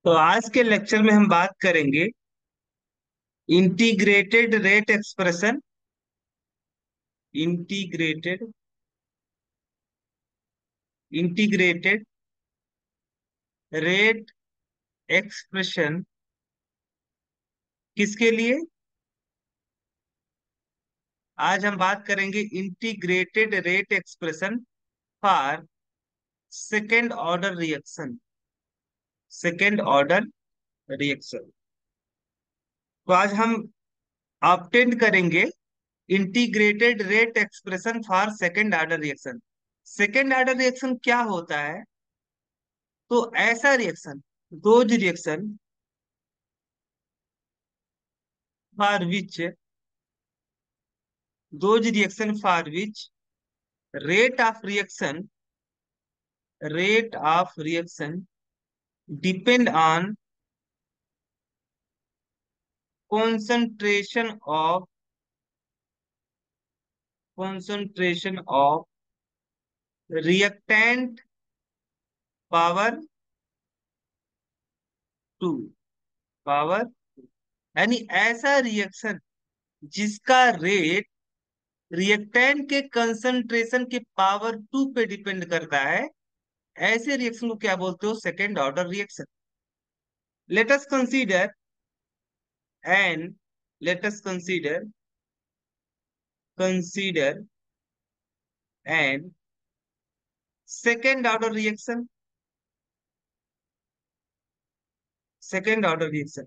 तो आज के लेक्चर में हम बात करेंगे integrated rate expression. Integrated integrated rate expression किसके लिए? आज हम बात करेंगे integrated rate expression for second order reaction. Second order reaction. तो आज हम ऑब्टेन करेंगे integrated rate expression for second order reaction. Second order reaction क्या होता है? तो ऐसा reaction, those reaction for which those reaction for which rate of reaction depend on concentration of reactant power two power, यानी ऐसा reaction जिसका rate reactant के concentration के पावर टू पे डिपेंड करता है, ऐसे रिएक्शन को क्या बोलते हो? Second order reaction. Let us consider and let us consider and second order reaction. Second order reaction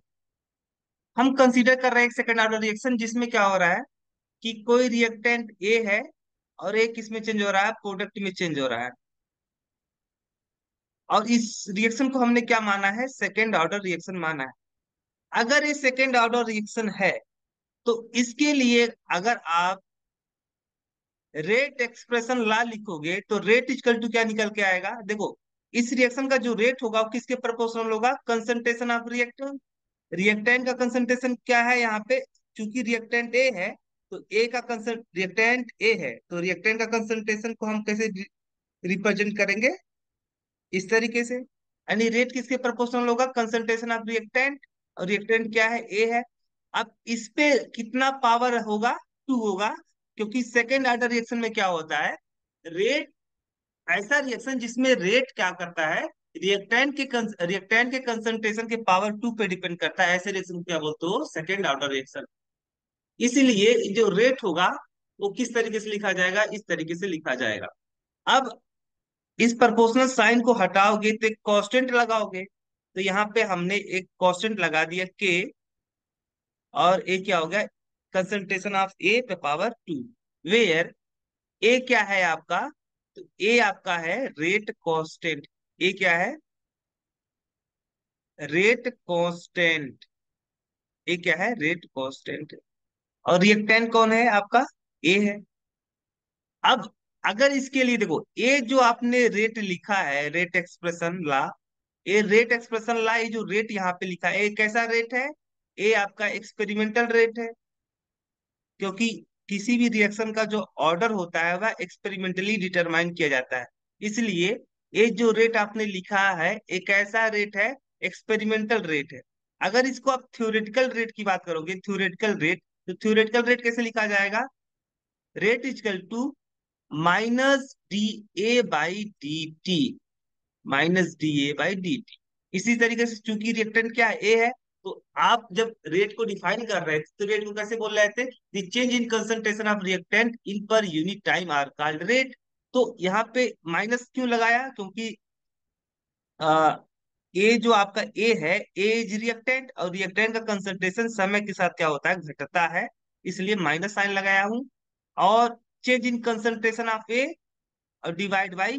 हम कंसीडर कर रहे हैं एक सेकेंड ऑर्डर रिएक्शन जिसमें क्या हो रहा है कि कोई रिएक्टेंट ए है और एक इसमें चेंज हो रहा है, प्रोडक्ट में चेंज हो रहा है। और इस रिएक्शन को हमने क्या माना है? सेकेंड ऑर्डर रिएक्शन माना है। अगर ये सेकेंड ऑर्डर रिएक्शन है तो इसके लिए अगर आप रेट एक्सप्रेशन ला लिखोगे तो रेट इक्वल टू क्या निकल के आएगा? देखो, इस रिएक्शन का जो रेट होगा वो किसके प्रोपोर्शनल होगा? Concentration of reactant. रिएक्टेंट का कंसंट्रेशन क्या है यहाँ पे? चूंकि रिएक्टेंट ए है तो ए का कंसंट रिएक्टेंट ए है तो रिएक्टेंट का कंसंट्रेशन को हम कैसे रिप्रेजेंट करेंगे? इस तरीके से, यानी रेट किसके प्रोपोर्शनल होगा? Concentration of reactant. और रिएक्टेंट क्या है? ए है। अब इस पे कितना पावर होगा? टू होगा, क्योंकि सेकेंड ऑर्डर रिएक्शन में क्या होता है? रेट, ऐसा रिएक्शन जिसमें रेट क्या करता है? रिएक्टेंट के कंसंट्रेशन के पावर टू पे डिपेंड करता है, ऐसे रिएक्शन को क्या बोलते हो? Second order reaction. इसलिए जो रेट होगा वो किस तरीके से लिखा जाएगा? इस तरीके से लिखा जाएगा। अब इस प्रोपोर्शनल साइन को हटाओगे तो एक कांस्टेंट लगाओगे, तो यहाँ पे हमने एक कांस्टेंट लगा दिया के, और ए क्या हो गया? कंसंट्रेशन ऑफ ए पे पावर टू, वेयर ए क्या है आपका? तो ए आपका है रेट कांस्टेंट। ए क्या है? Rate constant. ए क्या है? Rate constant. और रिएक्टेंट कौन है आपका? ए है। अब अगर इसके लिए देखो, ये जो आपने रेट लिखा है, रेट एक्सप्रेशन ला, ये रेट एक्सप्रेशन ला, ये जो रेट यहाँ पे लिखा है ये कैसा रेट है? ये आपका एक्सपेरिमेंटल रेट है, क्योंकि किसी भी रिएक्शन का जो ऑर्डर होता है वह एक्सपेरिमेंटली डिटरमाइन किया जाता है। इसलिए ये जो रेट आपने लिखा है एक ऐसा रेट है, एक्सपेरिमेंटल रेट है। अगर इसको आप थ्योरेटिकल रेट की बात करोगे, थ्योरेटिकल रेट, तो थ्योरेटिकल रेट कैसे लिखा जाएगा? Rate equal to minus D A by D T. Minus D A by D T. इसी तरीके से चूंकि रिएक्टेंट क्या है? ए है, तो आप जब रेट को डिफाइन कर रहे थे तो रेट को कैसे बोल रहे थे? The change in concentration of reactant in per unit time are called rate. तो यहाँ पे माइनस क्यों लगाया? क्योंकि आ, ए जो आपका ए है, ए इज रिएक्टेंट, और रिएक्टेंट का कंसंट्रेशन समय के साथ क्या होता है? घटता है, इसलिए माइनस साइन लगाया हूं। और change in concentration of A और डिवाइड बाई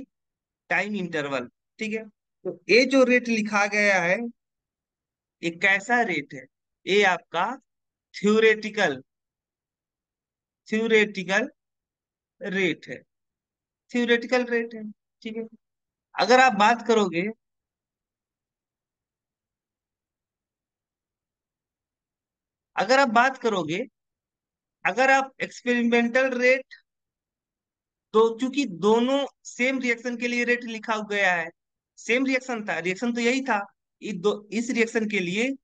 टाइम इंटरवल। ठीक है, तो ये जो रेट लिखा गया है ये कैसा रेट है? ये आपका थ्योरेटिकल थ्योरेटिकल रेट है। थ्योरेटिकल रेट है। ठीक है। अगर आप बात करोगे, अगर आप बात करोगे अगर आप एक्सपेरिमेंटल रेट, तो चूंकि दोनों सेम रिएक्शन के लिए रेट लिखा गया है, सेम रिएक्शन था, रिएक्शन तो यही था, इस रिएक्शन के लिए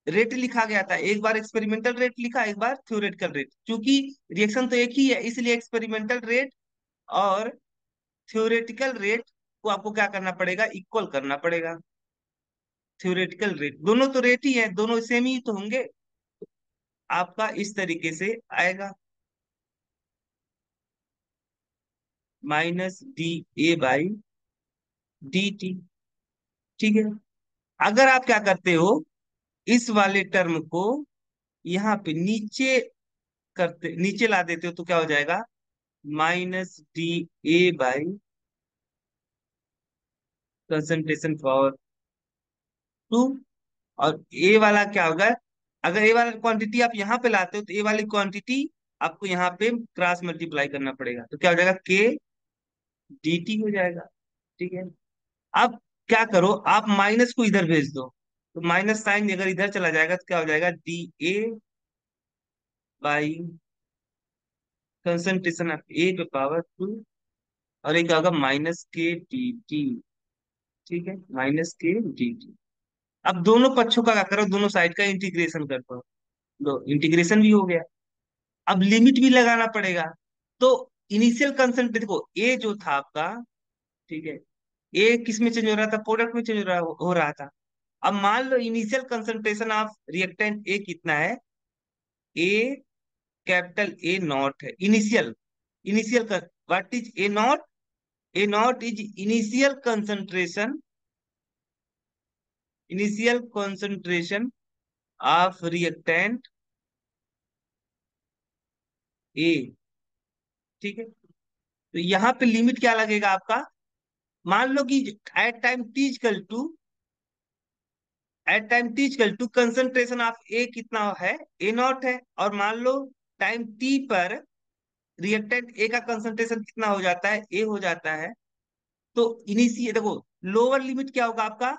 रेट लिखा गया था, एक बार एक्सपेरिमेंटल रेट लिखा, एक बार थ्योरेटिकल रेट। क्योंकि रिएक्शन तो एक ही है, इसलिए एक्सपेरिमेंटल रेट और थ्योरेटिकल रेट को आपको क्या करना पड़ेगा, इक्वल करना पड़ेगा। थ्योरेटिकल रेट, दोनों तो रेट ही है, दोनों सेम ही तो होंगे। आपका इस तरीके से आएगा, -dA/dt। ठीक है। अगर आप क्या करते हो, इस वाले टर्म को यहाँ पे नीचे ला देते हो, तो क्या हो जाएगा, -dA/ कंसंट्रेशन पावर 2। और ए वाला क्या होगा, अगर ए वाला क्वांटिटी आप यहाँ पे लाते हो, तो ए वाली क्वांटिटी आपको यहाँ पे क्रॉस मल्टीप्लाई करना पड़ेगा, तो क्या हो जाएगा, k/dt हो जाएगा। ठीक है। अब क्या करो, आप माइनस को इधर भेज दो, तो माइनस साइन अगर इधर चला जाएगा, तो क्या हो जाएगा, dA/, कंसंट्रेशन ऑफ ए पे पावर 2, और एक क्या होगा, -k/dt। ठीक है, -k/dt। अब दोनों पक्षों का क्या करो, दोनों साइड का इंटीग्रेशन कर दो। लो, इंटीग्रेशन भी हो गया। अब लिमिट भी लगाना पड़ेगा। तो इनिशियल कंसेंट देखो, ए जो था आपका, ठीक है, ए किस में चेंज हो रहा था, प्रोडक्ट में चेंज हो रहा था। अब मान लो initial concentration of reactant A कितना है, ए कैपिटल ए नॉट है initial. Initial what is A naught, A naught is initial concentration of reactant A. ठीक है। तो यहाँ पे लिमिट क्या लगेगा आपका, मान लो कि at time t equal to concentration of A कितना है, ए नॉट है। और मान लो टाइम टी पर रिएक्टेंट ए का कंसंट्रेशन कितना हो जाता है, ए हो जाता है। तो इनिशियल देखो, लोअर लिमिट क्या होगा आपका,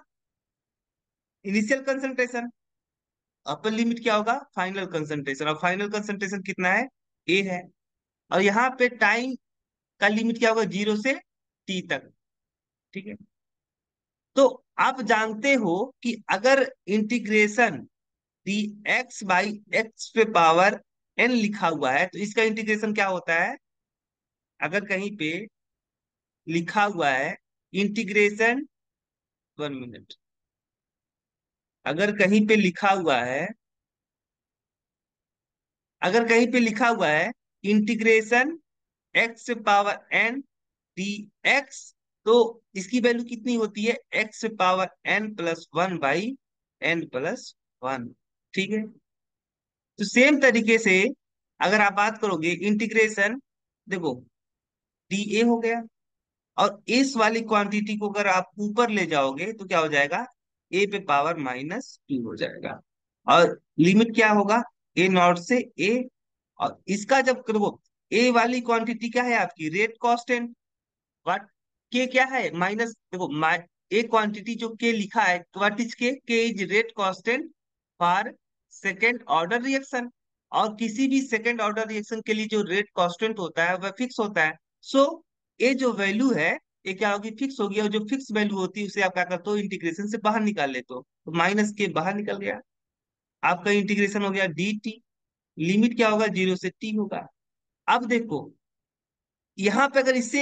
इनिशियल कंसंट्रेशन। अपर लिमिट क्या होगा, फाइनल कंसंट्रेशन। और फाइनल कंसंट्रेशन कितना है, ए है। और यहाँ पे टाइम का लिमिट क्या होगा, 0 से T तक। ठीक है। तो आप जानते हो कि अगर इंटीग्रेशन dx/x पे पावर n लिखा हुआ है, तो इसका इंटीग्रेशन क्या होता है, अगर कहीं पे लिखा हुआ है इंटीग्रेशन, 1 मिनट, अगर कहीं पे लिखा हुआ है, अगर कहीं पे लिखा हुआ है integration x power n dx, तो इसकी वैल्यू कितनी होती है, x⁻n+1/n+1। ठीक है। तो सेम तरीके से अगर आप बात करोगे इंटीग्रेशन, देखो डी ए हो गया, और इस वाली क्वांटिटी को अगर आप ऊपर ले जाओगे, तो क्या हो जाएगा, ए पे पावर -2 हो जाएगा। और लिमिट क्या होगा, ए नॉट से ए। और इसका जब देखो, ए वाली क्वांटिटी क्या है आपकी, रेट कांस्टेंट। व्हाट, के क्या है, माइनस देखो, ए क्वांटिटी जो के लिखा है, व्हाट इज के is rate constant for second order reaction. और किसी भी सेकेंड ऑर्डर रिएक्शन के लिए जो रेट कांस्टेंट होता है वह फिक्स होता है। सो ये जो वैल्यू है, ये क्या होगी, फिक्स होगी। और जो फिक्स वैल्यू होती है उसे आप क्या करते हो, इंटीग्रेशन से बाहर निकाल लेते हो, तो माइनस के बाहर निकल गया, आपका इंटीग्रेशन हो गया dt। लिमिट क्या होगा, 0 से T होगा। अब देखो, यहाँ पे अगर इस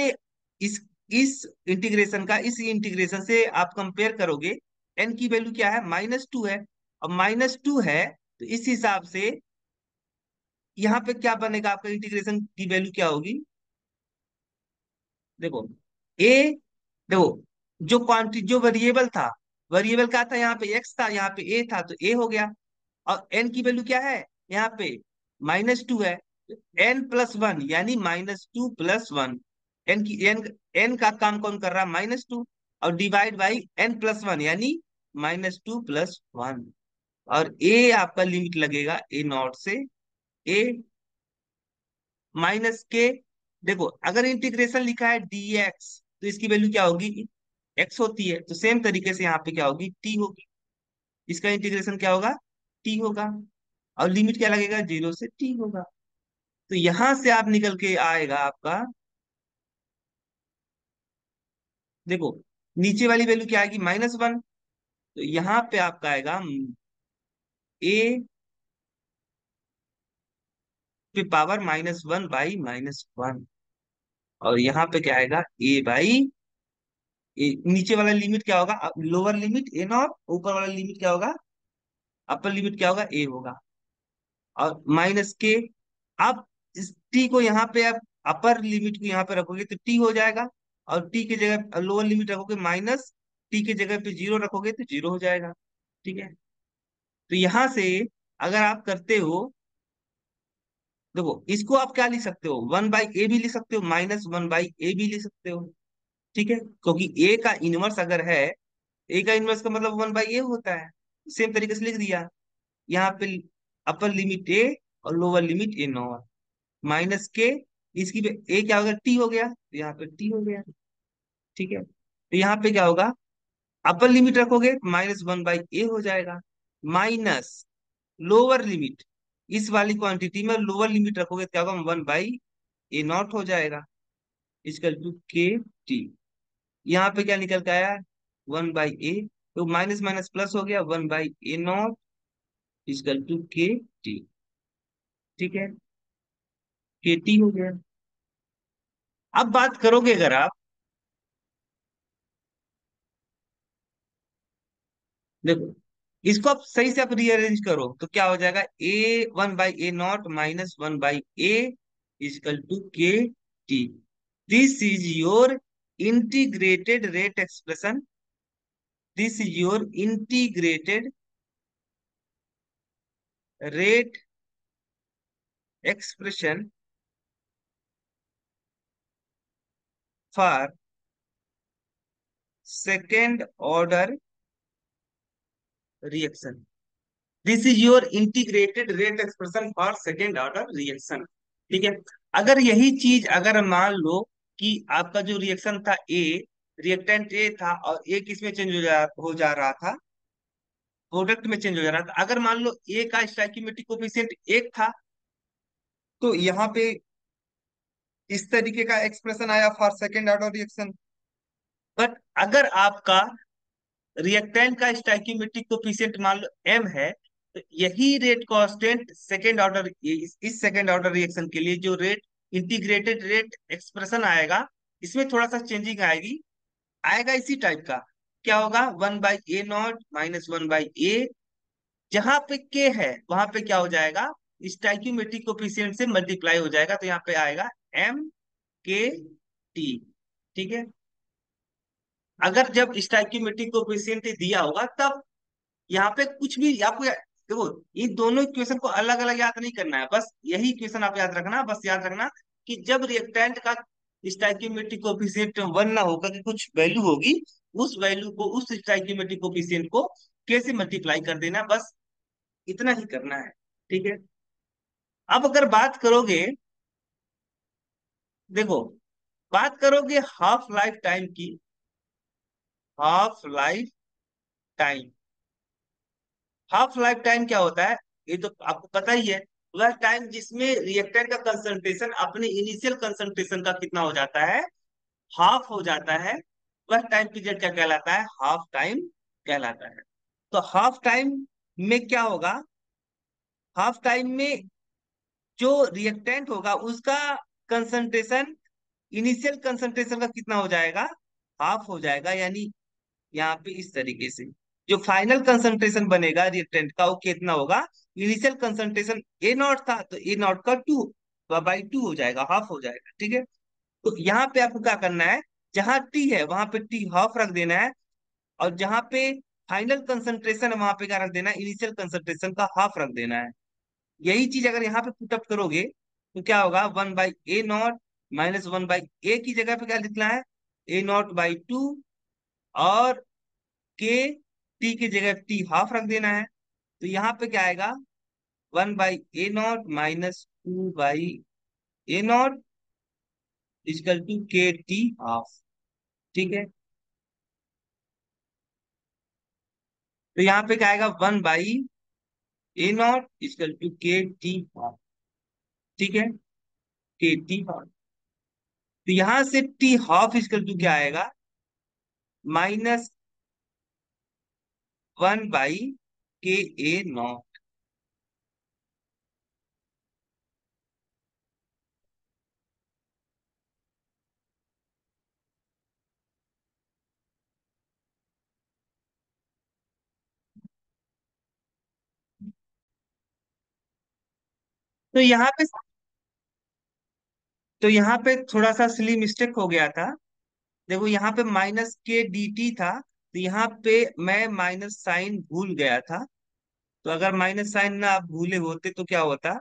इस इंटीग्रेशन से आप कंपेयर करोगे, n की वैल्यू क्या है, -2 है। अब -2 है, तो इस हिसाब से यहाँ पे क्या बनेगा, आपका इंटीग्रेशन की वैल्यू क्या होगी, देखो ए, देखो जो क्वांटिटी जो वेरिएबल था, वेरिएबल क्या था, यहाँ पे x था, यहाँ पे a था, तो a हो गया। और n की वैल्यू क्या है, यहाँ पे -2 है, n+1 यानी -2+1। n का काम कौन कर रहा है, -2। और डिवाइड बाई n+1 यानी -2+1। और a आपका लिमिट लगेगा a नॉट से a -k। देखो अगर इंटीग्रेशन लिखा है dx, तो इसकी वैल्यू क्या होगी, x होती है। तो सेम तरीके से यहाँ पे क्या होगी, t होगी। इसका इंटीग्रेशन क्या होगा, t होगा। और लिमिट क्या लगेगा, 0 से T होगा। तो यहां से आप निकल के आएगा आपका, देखो नीचे वाली वैल्यू क्या आएगी, -1। तो यहाँ पे आपका आएगा ए पे पावर -1/-1, और यहाँ पे क्या आएगा नीचे वाला लिमिट क्या होगा, लोअर लिमिट ए नॉट, ऊपर वाला लिमिट क्या होगा, अपर लिमिट क्या होगा, ए होगा, और माइनस के। आप इस टी को यहाँ पे आप अपर लिमिट को यहाँ पे रखोगे तो टी हो जाएगा, और टी की जगह लोअर लिमिट रखोगे माइनस, टी की जगह पे जीरो रखोगे तो जीरो हो जाएगा। ठीक है। तो यहाँ से अगर आप करते हो, देखो इसको आप क्या लिख सकते हो, 1/a भी लिख सकते हो, -1/a भी लिख सकते हो। ठीक है, क्योंकि ए का इनवर्स अगर है, ए का इनवर्स का मतलब 1/a होता है, सेम तरीके से लिख दिया। यहाँ पे अपर लिमिट ए और lower limit A not, minus के, इसकी पे ए क्या होगा, टी हो गया, तो यहाँ पे टी हो गया। ठीक है, तो यहाँ पे क्या होगा, अपर लिमिट रखोगे -1/a हो जाएगा, माइनस लोअर लिमिट, इस वाली क्वांटिटी में लोअर लिमिट रखोगे तो क्या होगा, 1/a0 हो जाएगा, इसकल टू के टी। यहाँ पे क्या निकल के आया, 1/a, तो माइनस माइनस प्लस हो गया, 1/a0 इसकल टू के टी। ठीक है, के टी हो गया। अब बात करोगे अगर आप, देखो इसको आप सही से आप रीअरेंज करो तो क्या हो जाएगा, ए 1/a0 -1/a इजकल टू के T. This is your integrated rate expression, this is your integrated rate expression for second order reaction, this is your integrated rate expression for second order reaction. ठीक है, अगर यही चीज अगर मान लो कि आपका जो रिएक्शन था ए, रिएक्टेंट ए था, और ए किसमें चेंज हो जा रहा था, प्रोडक्ट में चेंज हो जा रहा था। अगर मान लो ए का स्टोइकियोमेट्रिक कोफिशिएंट 1 था, तो यहाँ पे इस तरीके का एक्सप्रेशन आया for second order reaction. But अगर आपका रिएक्टेंट का स्टोइकियोमेट्रिक कोफिशिएंट मान लो m है, तो यही रेट कांस्टेंट सेकेंड ऑर्डर, इस सेकेंड ऑर्डर रिएक्शन के लिए जो रेट इंटीग्रेटेड रेट एक्सप्रेशन आएगा, इसमें थोड़ा सा चेंजिंग आएगी, आएगा इसी टाइप का। क्या होगा, 1/a0 -1/a, जहां पे k है वहां पे क्या हो जाएगा, स्टोइकियोमेट्रिक कोफिशिएंट से मल्टीप्लाई हो जाएगा, तो यहाँ पे आएगा m/k/t। ठीक है, अगर जब स्टोइकियोमेट्रिक कोफिशिएंट दिया होगा तब यहाँ पे कुछ भी आपको देखो, ये दोनों इक्वेशन को अलग अलग याद नहीं करना है, बस यही इक्वेशन आप याद रखना, बस याद रखना कि जब रिएक्टेंट का स्टोइकियोमेट्रिक कोफिशिएंट 1 ना होकर के कुछ वैल्यू होगी, उस वैल्यू को, उस स्टोइकियोमेट्रिक कोफिशिएंट को कैसे मल्टीप्लाई कर देना, बस इतना ही करना है। ठीक है, अब अगर बात करोगे, देखो बात करोगे हाफ लाइफ टाइम की, half life time, half life time क्या होता है, ये तो आपको पता ही है, वह टाइम जिसमें रिएक्टेंट का कंसंट्रेशन अपने इनिशियल कंसंट्रेशन का कितना हो जाता है, हाफ हो जाता है, वह टाइम पीरियड क्या कहलाता है, हाफ टाइम कहलाता है। तो हाफ टाइम में क्या होगा, हाफ टाइम में जो रिएक्टेंट होगा उसका कंसंट्रेशन इनिशियल कंसंट्रेशन का कितना हो जाएगा, हाफ हो जाएगा, यानी यहाँ पे इस तरीके से जो फाइनल कंसंट्रेशन बनेगा रिएक्टेंट का वो कितना होगा, इनिशियल कंसंट्रेशन A0 था तो A0 का 2/2 हो जाएगा, हाफ हो जाएगा। ठीक है, तो यहाँ पे आपको क्या करना है, जहां टी है वहां पे टी हाफ रख देना है, और जहां पे फाइनल कंसंट्रेशन है वहां पे क्या रख देना है, इनिशियल कंसंट्रेशन का हाफ रख देना है। यही चीज अगर यहाँ पे पुटअप करोगे तो क्या होगा, 1/a0 -1/a की जगह पे क्या लिखना है, A0/2, और के टी की जगह टी हाफ रख देना है, तो यहाँ पे क्या आएगा, 1/a0 -2/a0 इजकल टू के टी हाफ। ठीक है, तो यहाँ पे क्या आएगा, 1/a0 इजकल टू के टी हाफ। ठीक है, के टी हाफ, तो यहाँ से टी हाफ इजकल टू क्या आएगा, 1/KA0। तो यहाँ पे थोड़ा सा सिली मिस्टेक हो गया था। देखो यहाँ पे -KDT था, तो यहाँ पे मैं माइनस साइन भूल गया था। तो अगर माइनस साइन ना आप भूले होते तो क्या होता,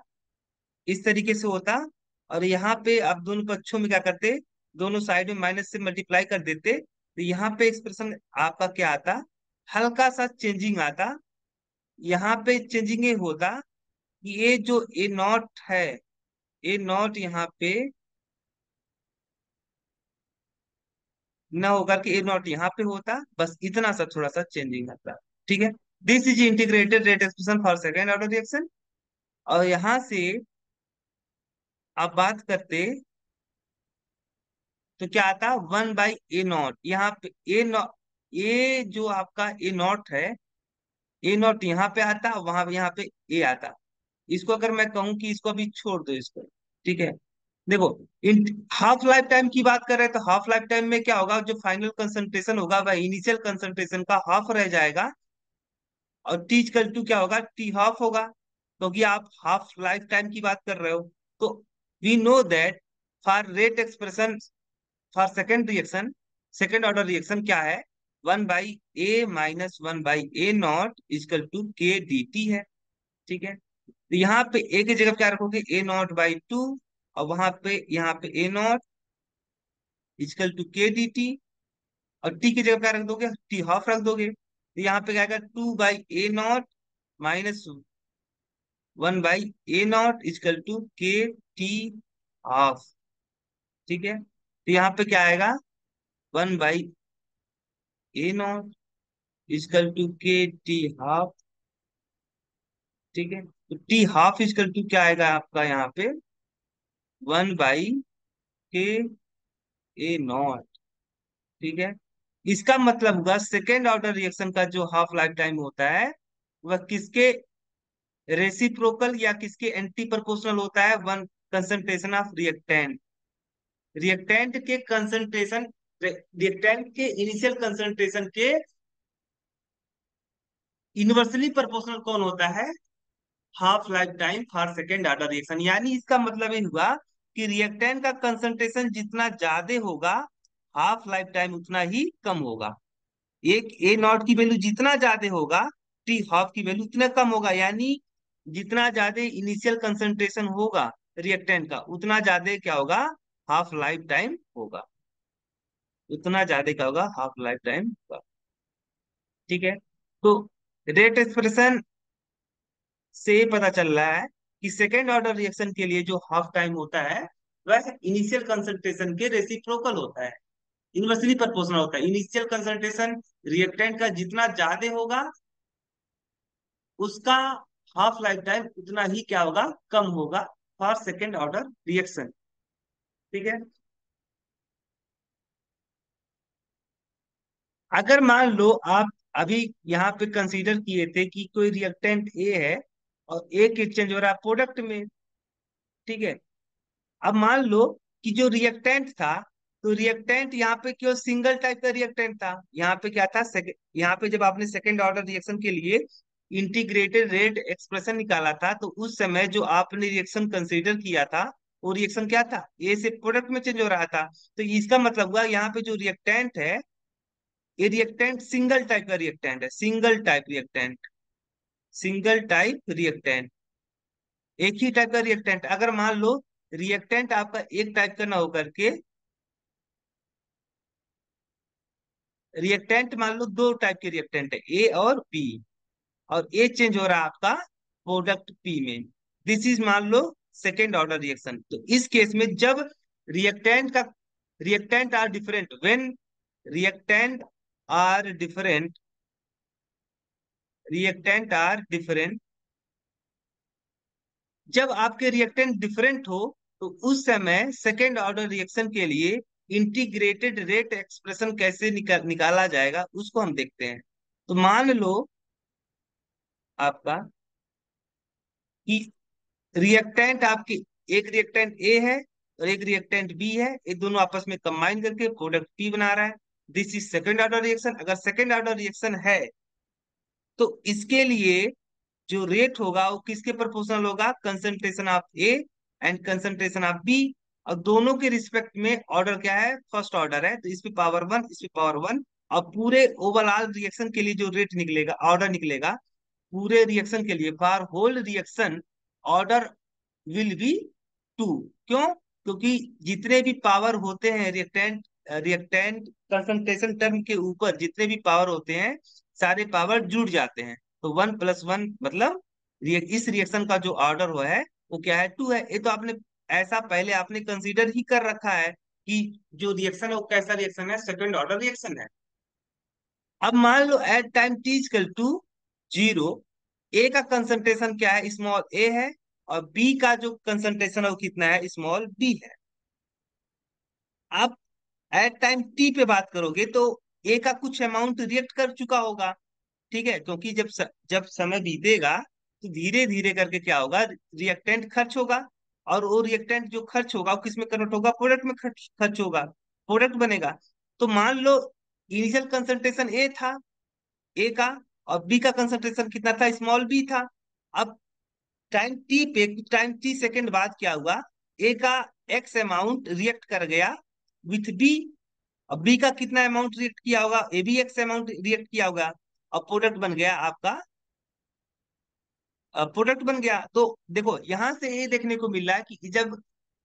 इस तरीके से होता। और यहाँ पे आप दोनों पक्षों में क्या करते, दोनों साइड में माइनस से मल्टीप्लाई कर देते, तो यहाँ पे एक्सप्रेशन आपका क्या आता, हल्का सा चेंजिंग आता। यहाँ पे चेंजिंग ये होता कि ये जो A0 है, A0 यहाँ पे ना होकर के A0 यहाँ पे होता, बस इतना सा थोड़ा सा चेंजिंग आता। ठीक है। This is integrated rate expression for second order reaction. और यहाँ से आप बात करते तो क्या आता, 1/A0। यहाँ पे A0, ए जो आपका A0 है, A0 यहाँ पे आता, वहां यहाँ पे ए आता। इसको अगर मैं कहूँ कि इसको अभी छोड़ दो इसको, ठीक है। देखो, इन हाफ लाइफ टाइम की बात कर रहे हैं, तो हाफ लाइफ टाइम में क्या होगा, जो फाइनल कंसंट्रेशन होगा वह इनिशियल कंसंट्रेशन का हाफ रह जाएगा। और टी इक्वल टू क्या होगा, टी हाफ होगा, क्योंकि आप हाफ लाइफ टाइम की बात कर रहे हो। तो we know that for rate expression for second reaction, second order reaction क्या है, 1/A - 1/A0 equal to KDT है। ठीक है। तो यहाँ पे ए की जगह क्या रखोगे, A0/2। और वहां पे यहाँ पे A0 इक्वल टू KDT। और टी की जगह क्या रख दोगे, टी हाफ रख दोगे, तो यहाँ पे क्या आएगा, 2/A0 -1/A0 equal to KT half. ठीक है। तो यहाँ पे क्या आएगा, 1/A0 equal to KT half. ठीक है। तो टी हाफ इक्वल टू क्या आएगा आपका यहाँ पे, 1/KA0। ठीक है। इसका मतलब हुआ सेकेंड ऑर्डर रिएक्शन का जो हाफ लाइफ टाइम होता है वह किसके रेसिप्रोकल या किसके एंटी प्रोपोर्शनल होता है, one concentration of reactant. Reactant के कंसंट्रेशन, रिएक्टेंट के इनिशियल कंसंट्रेशन के इनवर्सली प्रोपोर्शनल कौन होता है, half life time for second order reaction. यानी इसका मतलब ये हुआ कि रिएक्टेंट का कंसंट्रेशन जितना ज्यादा होगा, हाफ लाइफ टाइम उतना ही कम होगा। एक A0 की वैल्यू जितना ज्यादा होगा, टी हाफ की वैल्यू उतना कम होगा। यानी जितना ज्यादा इनिशियल कंसंट्रेशन होगा रिएक्टेंट का, उतना ज्यादा क्या होगा, हाफ लाइफ टाइम होगा। उतना ज्यादा क्या होगा, हाफ लाइफ टाइम होगा। ठीक है। तो रेट एक्सप्रेशन से ये पता चल रहा है कि सेकेंड ऑर्डर रिएक्शन के लिए जो हाफ टाइम होता है वह इनिशियल कंसंट्रेशन के रेसिप्रोकल होता है, इनवर्सली प्रोपोर्शनल होता है। इनिशियल कंसंट्रेशन रिएक्टेंट का जितना ज्यादा होगा, उसका हाफ लाइफ टाइम उतना ही क्या होगा, कम होगा फॉर सेकेंड ऑर्डर रिएक्शन। ठीक है। अगर मान लो आप अभी यहाँ पे कंसीडर किए थे कि कोई रिएक्टेंट ए है और ए की एक्सचेंज हो रहा है प्रोडक्ट में। ठीक है। अब मान लो कि जो रिएक्टेंट था, तो रिएक्टेंट यहाँ पे क्यों सिंगल टाइप का रिएक्टेंट था, यहाँ पे क्या था, यहाँ पे जब आपने सेकेंड ऑर्डर रिएक्शन के लिए इंटीग्रेटेड रेट एक्सप्रेशन निकाला था, तो उस समय जो आपने रिएक्शन कंसीडर किया था, वो रिएक्शन क्या था, ए से प्रोडक्ट में चेंज हो रहा था। तो इसका मतलब हुआ यहाँ पे जो रिएक्टेंट है, ये रिएक्टेंट सिंगल टाइप का रिएक्टेंट है, single type reactant, single type reactant, एक ही टाइप का रिएक्टेंट। अगर मान लो रिएक्टेंट आपका एक टाइप का ना होकर के, रिएक्टेंट मान लो दो टाइप के रिएक्टेंट है, ए और बी, और ए चेंज हो रहा है आपका प्रोडक्ट पी में, दिस इज मान लो सेकेंड ऑर्डर रिएक्शन। तो इस केस में जब रिएक्टेंट का, reactant are different when reactant are different, reactant are different, जब आपके रिएक्टेंट डिफरेंट हो, तो उस समय सेकेंड ऑर्डर रिएक्शन के लिए इंटीग्रेटेड रेट एक्सप्रेशन कैसे निकाला जाएगा उसको हम देखते हैं। तो मान लो आपका कि रिएक्टेंट आपके, एक रिएक्टेंट ए है और एक रिएक्टेंट बी है, ये दोनों आपस में कंबाइन करके प्रोडक्ट पी बना रहा है। This is second order reaction. अगर सेकंड ऑर्डर रिएक्शन है तो इसके लिए जो रेट होगा वो किसके प्रोपोर्शनल होगा, concentration of A and concentration of B. और दोनों के रिस्पेक्ट में ऑर्डर क्या है, फर्स्ट ऑर्डर है, तो इस पे पावर वन, इस पे पावर वन। और पूरे ओवरऑल रिएक्शन के लिए जो रेट निकलेगा, ऑर्डर निकलेगा पूरे रिएक्शन के लिए, for whole reaction order will be two. क्यों? क्योंकि जितने भी पावर होते हैं रिएक्टेंट, रिएक्टेंट कंसंट्रेशन टर्म के ऊपर जितने भी पावर होते हैं सारे पावर जुड़ जाते हैं। तो वन प्लस वन मतलब इस रिएक्शन का जो ऑर्डर हुआ है वो क्या है, टू है। ये तो आपने ऐसा पहले आपने कंसीडर ही कर रखा है कि जो रिएक्शन है वो कैसा रिएक्शन है, सेकंड ऑर्डर रिएक्शन है। अब मान लो at time t equal to zero, A का कंसंट्रेशन क्या है, स्मॉल ए है, और बी का जो कंसंट्रेशन है वो कितना है, स्मॉल बी है। आप एट टाइम टी पे बात करोगे तो ए का कुछ अमाउंट रिएक्ट कर चुका होगा, ठीक है, क्योंकि जब समय बीतेगा तो धीरे धीरे करके क्या होगा, रिएक्टेंट खर्च होगा। और वो रिएक्टेंट जो खर्च होगा वो किस में कन्वर्ट होगा, प्रोडक्ट में खर्च खर्च होगा, प्रोडक्ट बनेगा। तो मान लो इनिशियल कंसंट्रेशन ए था, ए का, और बी का कंसंट्रेशन कितना था, स्मॉल बी था। अब टाइम टी पे, टाइम टी सेकंड बाद क्या हुआ, ए का एक्स अमाउंट रिएक्ट कर गया विथ बी, और बी का कितना अमाउंट रिएक्ट किया होगा, ए भी एक्स अमाउंट रिएक्ट किया होगा, और प्रोडक्ट बन गया आपका, प्रोडक्ट बन गया। तो देखो यहां से ये देखने को मिल रहा है कि जब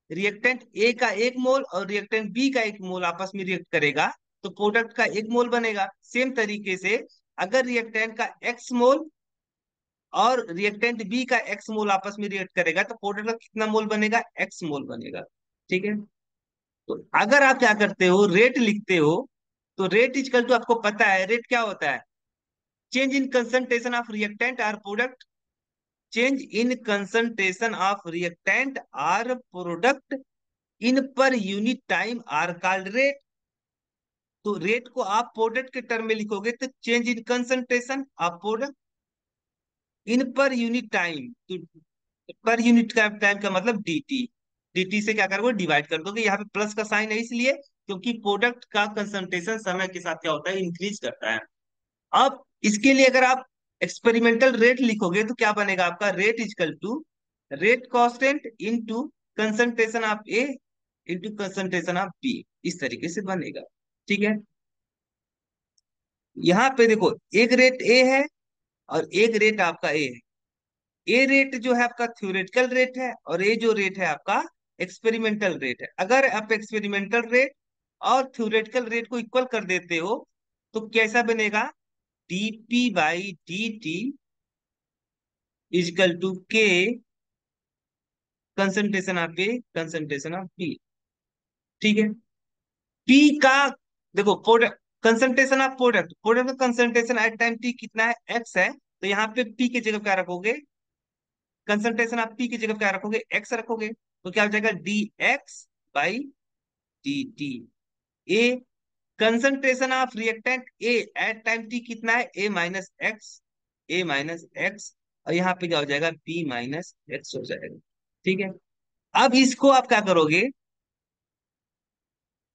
रिएक्टेंट ए का एक मोल और रिएक्टेंट बी का एक मोल आपस में रिएक्ट करेगा तो प्रोडक्ट का एक मोल बनेगा। सेम तरीके से अगर रिएक्टेंट का एक्स मोल और रिएक्टेंट बी का एक्स मोल आपस में रिएक्ट करेगा तो प्रोडक्ट का कितना मोल बनेगा, एक्स मोल बनेगा। ठीक है, तो अगर आप क्या करते हो, रेट लिखते हो, तो रेट इजकल टू, आपको पता है रेट क्या होता है, change in concentration of reactant or product, change in concentration of reactant or product in per unit time are called rate. तो रेट को आप प्रोडक्ट के टर्म में लिखोगे तो change in concentration of product in per unit time, तो per unit का time का मतलब डीटी, डीटी से क्या करोगे, डिवाइड कर दोगे। यहाँ पे प्लस का साइन है इसलिए क्योंकि प्रोडक्ट का कंसंट्रेशन समय के साथ क्या होता है, इंक्रीज करता है। अब इसके लिए अगर आप एक्सपेरिमेंटल रेट लिखोगे तो क्या बनेगा आपका, rate equal to rate constant into concentration of A into concentration of B, इस तरीके से बनेगा। ठीक है, यहाँ पे देखो एक रेट ए है और एक रेट आपका ए है। ए रेट जो है आपका थ्योरेटिकल रेट है और ए जो रेट है आपका एक्सपेरिमेंटल रेट है। अगर आप एक्सपेरिमेंटल रेट और थ्योरेटिकल रेट को इक्वल कर देते हो तो कैसा बनेगा, dp by dt equal to k concentration of A concentration of B. ठीक है, पी का देखो product, concentration of product, product का कंसंट्रेशन एट टाइम टी कितना है, एक्स है, तो यहाँ पे पी की जगह क्या रखोगे, कंसंट्रेशन ऑफ पी की जगह क्या रखोगे, एक्स रखोगे, तो क्या हो जाएगा D X by D T. A concentration of reactant A at time T कितना है, A minus X, A minus X, और यहाँ पे क्या हो जाएगा, बी माइनस एक्स हो जाएगा। ठीक है, अब इसको आप क्या करोगे,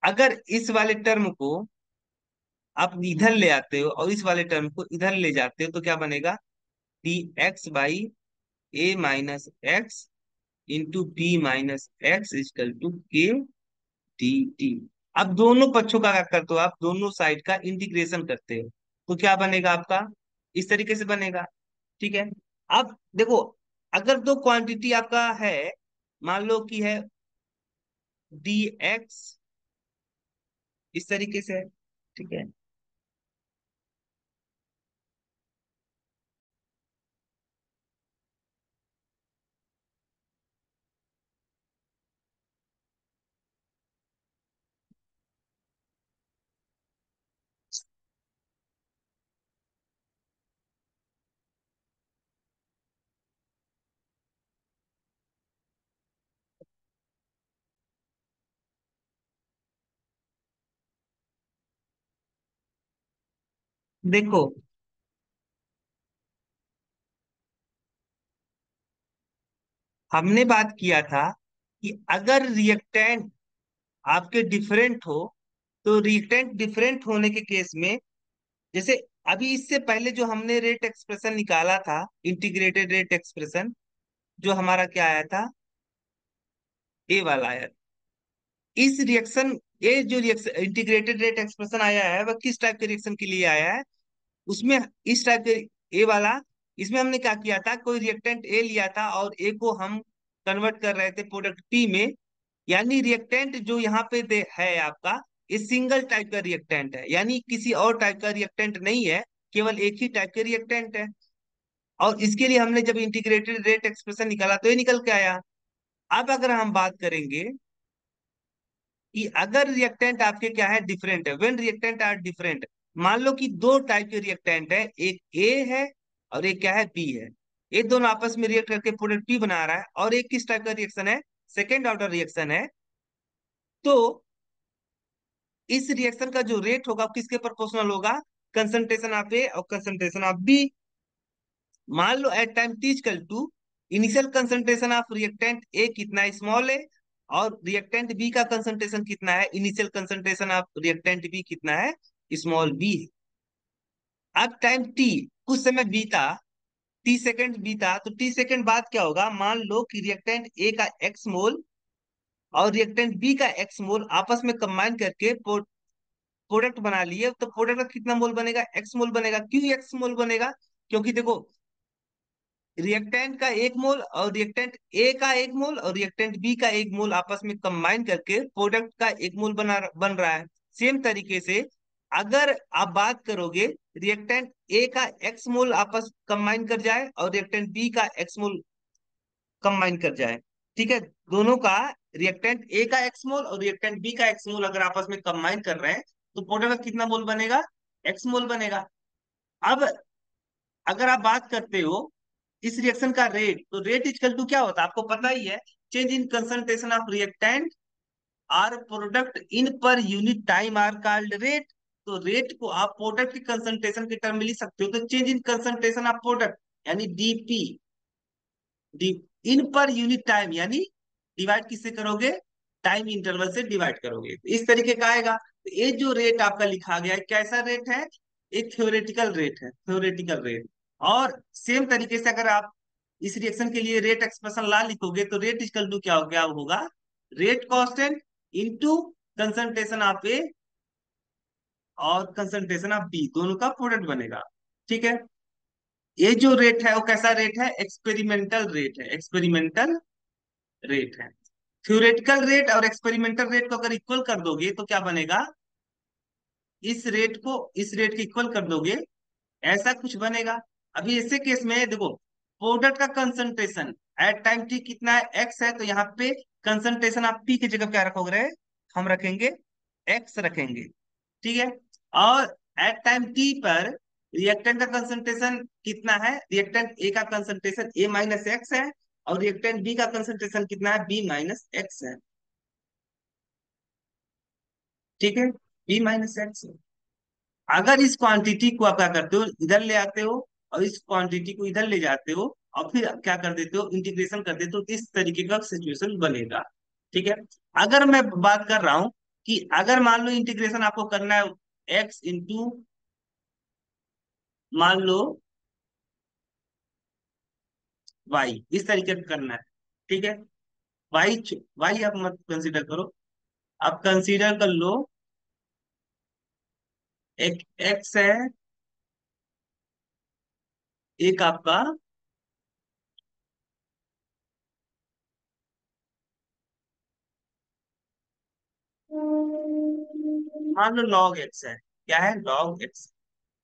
अगर इस वाले टर्म को आप इधर ले आते हो और इस वाले टर्म को इधर ले जाते हो तो क्या बनेगा, D X by A minus X into B minus X equal to के डी टी। अब दोनों पक्षों का क्या करते हो, आप दोनों साइड का इंटीग्रेशन करते हो तो क्या बनेगा आपका, इस तरीके से बनेगा। ठीक है, अब देखो अगर दो क्वांटिटी आपका है, मान लो कि है डी एक्स, इस तरीके से है। ठीक है, देखो हमने बात किया था कि अगर रिएक्टेंट आपके डिफरेंट हो, तो रिएक्टेंट डिफरेंट होने के केस में, जैसे अभी इससे पहले जो हमने रेट एक्सप्रेशन निकाला था, इंटीग्रेटेड रेट एक्सप्रेशन, जो हमारा क्या आया था, ए वाला आया। इस रिएक्शन, ये जो रिएक्शन इंटीग्रेटेड रेट एक्सप्रेशन आया है, वह किस टाइप के रिएक्शन के लिए आया है? उसमें इस टाइप के, ए वाला, इसमें हमने क्या किया था, कोई रिएक्टेंट ए लिया था और ए को हम कन्वर्ट कर रहे थे प्रोडक्ट पी में। यानी रिएक्टेंट जो यहाँ पे है आपका, ये सिंगल टाइप का रिएक्टेंट है, यानी किसी और टाइप का रिएक्टेंट नहीं है, केवल एक ही टाइप के रिएक्टेंट है। और इसके लिए हमने जब इंटीग्रेटेड रेट एक्सप्रेशन निकाला तो ये निकल के आया। अब अगर हम बात करेंगे कि अगर रिएक्टेंट आपके क्या है, डिफरेंट है, व्हेन रिएक्टेंट आर डिफरेंट, मान लो कि दो टाइप के रिएक्टेंट है, एक ए है और एक क्या है, बी है। ये दोनों आपस में रिएक्ट करके प्रोडक्ट पी बना रहा है, और एक किस टाइप का रिएक्शन है, सेकेंड ऑर्डर रिएक्शन है। तो इस रिएक्शन का जो रेट होगा किसके प्रोपोर्शनल होगा, कंसंट्रेशन ऑफ ए और कंसंट्रेशन ऑफ बी। मान लो at time t equal to, initial concentration of reactant A कितना, स्मॉल है, और रिएक्टेंट बी का कंसंट्रेशन कितना है, initial concentration of reactant B कितना है, स्मॉल बी है। अब टाइम टी, कुछ समय बीता, टी सेकंड बीता, तो टी सेकंड बाद क्या होगा, मान लो कि रिएक्टेंट ए का एक्स मोल और रिएक्टेंट बी का एक्स मोल आपस में कंबाइन करके प्रोडक्ट बना लिए, तो प्रोडक्ट का कितना मोल बनेगा, एक्स मोल बनेगा। क्यों एक्स मोल बनेगा? क्योंकि देखो, रिएक्टेंट का एक मोल और रिएक्टेंट ए का एक मोल और रिएक्टेंट बी का एक मोल आपस में कंबाइन करके प्रोडक्ट का एक मोल बन रहा है। सेम तरीके से अगर आप बात करोगे, रिएक्टेंट ए का एक्स मोल आपस कंबाइन कर जाए और रिएक्टेंट बी का एक्स मोल कंबाइन कर जाए, ठीक है, दोनों का, रिएक्टेंट ए का एक्स मोल और रिएक्टेंट बी का एक्स मोल अगर आपस में कंबाइन कर रहे हैं, तो प्रोडक्ट का कितना मोल बनेगा, एक्स मोल बनेगा। अब अगर आप बात करते हो इस रिएक्शन का रेट, तो रेट इक्वल टू क्या होता है, आपको पता ही है, change in concentration of reactant or product in per unit time are called rate. तो रेट को आप प्रोडक्ट की कंसंट्रेशन के टर्म में लिख सकते हो, तो change in concentration of product यानी डीपी, डी इन पर यूनिट टाइम, यानी डिवाइड किससे करोगे, टाइम इंटरवल से डिवाइड करोगे, तो इस तरीके का आएगा। तो ये जो रेट आपका लिखा गया है, कैसा रेट है, एक थ्योरेटिकल रेट है, थ्योरेटिकल रेट। और सेम तरीके से अगर आप इस रिएक्शन के लिए रेट एक्सप्रेशन ला लिखोगे, तो रेट इक्वल टू क्या होगा, rate constant into concentration of A और कंसंट्रेशन ऑफ बी, दोनों का प्रोडक्ट बनेगा। ठीक है, ये जो रेट है वो कैसा रेट है, एक्सपेरिमेंटल रेट है, एक्सपेरिमेंटल रेट है। थ्योरेटिकल रेट और एक्सपेरिमेंटल रेट को अगर इक्वल कर दोगे तो क्या बनेगा, इस रेट को इस रेट के इक्वल कर दोगे, ऐसा कुछ बनेगा। अभी ऐसे केस में देखो, प्रोडक्ट का कंसंट्रेशन एट टाइम टी कितना है, एक्स है, तो यहाँ पे कंसंट्रेशन आप पी की जगह क्या रखोगे, हम रखेंगे एक्स रखेंगे, ठीक है। और एट टाइम टी पर रिएक्टेंट का कंसंट्रेशन कितना है, रिएक्टेंट ए का कंसंट्रेशन ए माइनस एक्स है, और रिएक्टेंट बी का कंसंट्रेशन कितना है, बी माइनस एक्स है, ठीक है, बी माइनस एक्स। अगर इस क्वांटिटी को आप क्या करते हो, इधर ले आते हो, और इस क्वांटिटी को इधर ले जाते हो, और फिर क्या कर देते हो, इंटीग्रेशन कर देते हो, तो इस तरीके का सिचुएशन बनेगा। ठीक है, अगर मैं बात कर रहा हूं कि अगर मान लो इंटीग्रेशन आपको करना है एक्स इंटू, मान लो वाई, इस तरीके से करना है, ठीक है। वाई, वाई आप मत कंसीडर करो, आप कंसीडर कर लो एक एक्स है, एक आपका, मान लो लॉग एक्स है, क्या है, लॉग एक्स।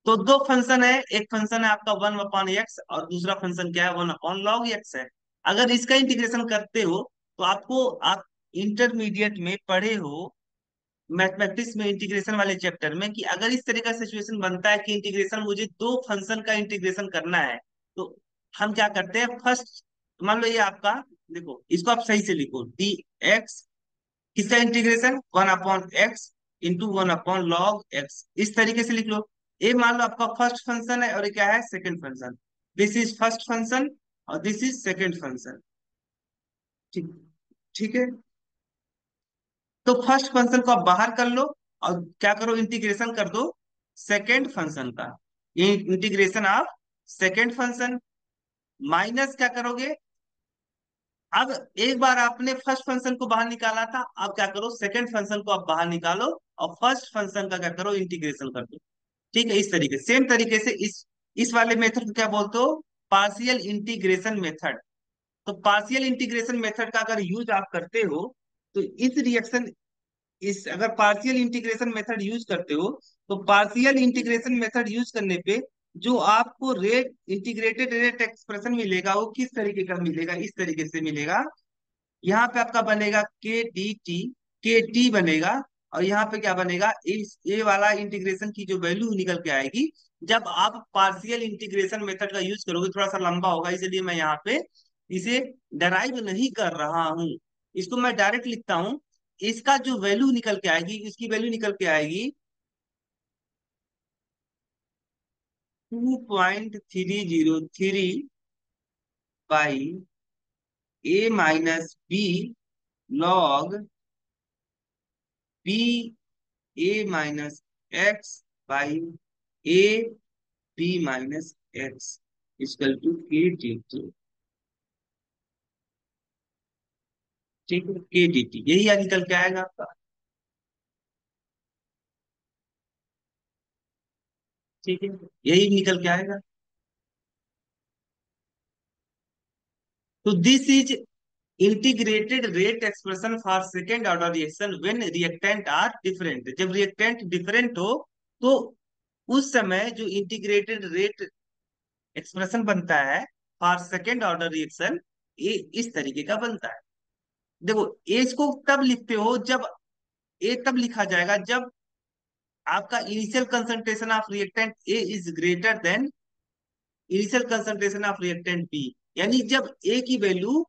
तो दो फंक्शन है, एक फंक्शन है आपका वन अपॉन एक्स और दूसरा फंक्शन क्या है, वन अपॉन लॉग एक्स है। अगर इसका इंटीग्रेशन करते हो, तो आपको, आप इंटरमीडिएट में पढ़े हो मैथमेटिक्स में इंटीग्रेशन वाले चैप्टर में, कि अगर इस तरह का सिचुएशन बनता है कि इंटीग्रेशन, मुझे दो फंक्शन का इंटीग्रेशन करना है, तो हम क्या करते हैं, फर्स्ट मान लो ये आपका, देखो इसको आप सही से लिखो, डी एक्स, किसका integration, one upon x into one upon log x, इस तरीके से लिख लो। ये मान लो आपका फर्स्ट फंक्शन है और ये क्या है, second function, this is first function और दिस इज सेकंड फंक्शन। ठीक, ठीक है। तो फर्स्ट फंक्शन को आप बाहर कर लो और क्या करो, इंटीग्रेशन कर दो सेकेंड फंक्शन का। ये integration of second function, minus क्या करोगे, अब एक बार आपने फर्स्ट फंक्शन को बाहर निकाला था, अब क्या करो सेकंड फंक्शन को आप बाहर निकालो और फर्स्ट फंक्शन का क्या करो, इंटीग्रेशन कर दो। ठीक है, इस तरीके सेम तरीके से इस वाले मेथड को क्या बोलते हो, पार्शियल इंटीग्रेशन मेथड। तो पार्शियल इंटीग्रेशन मेथड का अगर यूज आप करते हो तो इस रिएक्शन, इस अगर पार्शियल इंटीग्रेशन मेथड यूज करते हो तो पार्शियल इंटीग्रेशन मेथड यूज करने पे जो आपको रेट इंटीग्रेटेड रेट एक्सप्रेशन मिलेगा वो किस तरीके का मिलेगा, इस तरीके से मिलेगा। यहाँ पे आपका बनेगा के डी टी, के टी बनेगा। और यहाँ पे क्या बनेगा, इस ए वाला इंटीग्रेशन की जो वैल्यू निकल के आएगी जब आप पार्शियल इंटीग्रेशन मेथड का यूज करोगे, थोड़ा सा लंबा होगा इसलिए मैं यहाँ पे इसे डराइव नहीं कर रहा हूँ, इसको मैं डायरेक्ट लिखता हूँ। इसका जो वैल्यू निकल के आएगी, इसकी वैल्यू निकल के आएगी 2.303 by A minus B log B A minus X by A B minus X equal to के डी टी। ठीक है, के डी टी यही यहाँ निकल के आएगा आपका। ठीक है, यही निकल के आएगा। तो this is integrated rate expression for second order reaction when reactant are different. जब रिएक्टेंट डिफरेंट हो तो उस समय जो इंटीग्रेटेड रेट एक्सप्रेशन बनता है फॉर सेकेंड ऑर्डर रिएक्शन, ये इस तरीके का बनता है। देखो एज को तब लिखते हो जब, ए तब लिखा जाएगा जब आपका initial concentration of reactant A is greater than initial concentration of reactant B. यानी जब ए की वैल्यू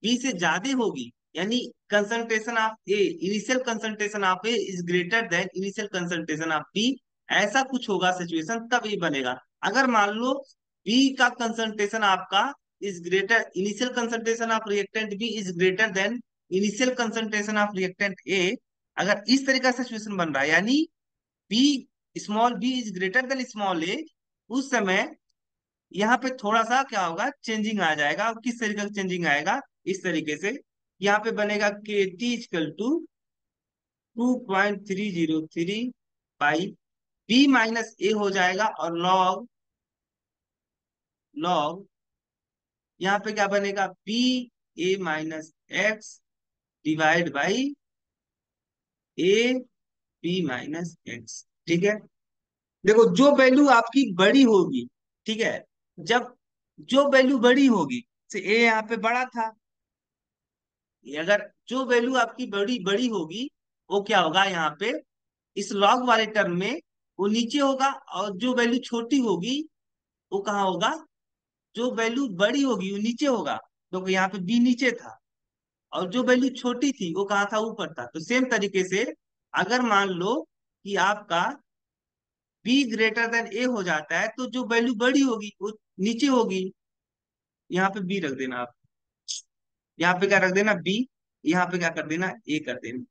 बी से ज्यादा होगी, यानी concentration of A, initial concentration of A is greater than initial concentration of B, ऐसा कुछ होगा सिचुएशन तब ये बनेगा। अगर मान लो बी का कंसंट्रेशन आपका is greater, initial concentration of reactant B is greater than initial concentration of reactant A, अगर इस तरीके का सिचुएशन बन रहा है यानी B, small B is greater than small A, उस समय यहाँ पे थोड़ा सा क्या होगा, चेंजिंग आ जाएगा। और किस तरीके का चेंजिंग आएगा, इस तरीके से यहाँ पे बनेगा k t equal to 2.303 by B minus A हो जाएगा और लॉग, लॉग यहाँ पे क्या बनेगा, B A minus x divide by A B minus x. ठीक है, देखो जो वैल्यू आपकी बड़ी होगी, ठीक है, जब जो वैल्यू बड़ी होगी से ए यहाँ पे बड़ा था, अगर जो वैल्यू आपकी बड़ी बड़ी होगी वो क्या होगा यहाँ पे, इस लॉग वाले टर्म में वो नीचे होगा। और जो वैल्यू छोटी होगी वो कहाँ होगा, जो वैल्यू बड़ी होगी वो नीचे होगा, तो यहाँ पे बी नीचे था। और जो वैल्यू छोटी थी वो कहाँ था, ऊपर था। तो सेम तरीके से अगर मान लो कि आपका बी ग्रेटर देन ए हो जाता है तो जो वैल्यू बड़ी होगी वो नीचे होगी। यहाँ पे बी रख देना आप, यहाँ पे क्या रख देना बी, यहाँ पे क्या कर देना ए कर देना।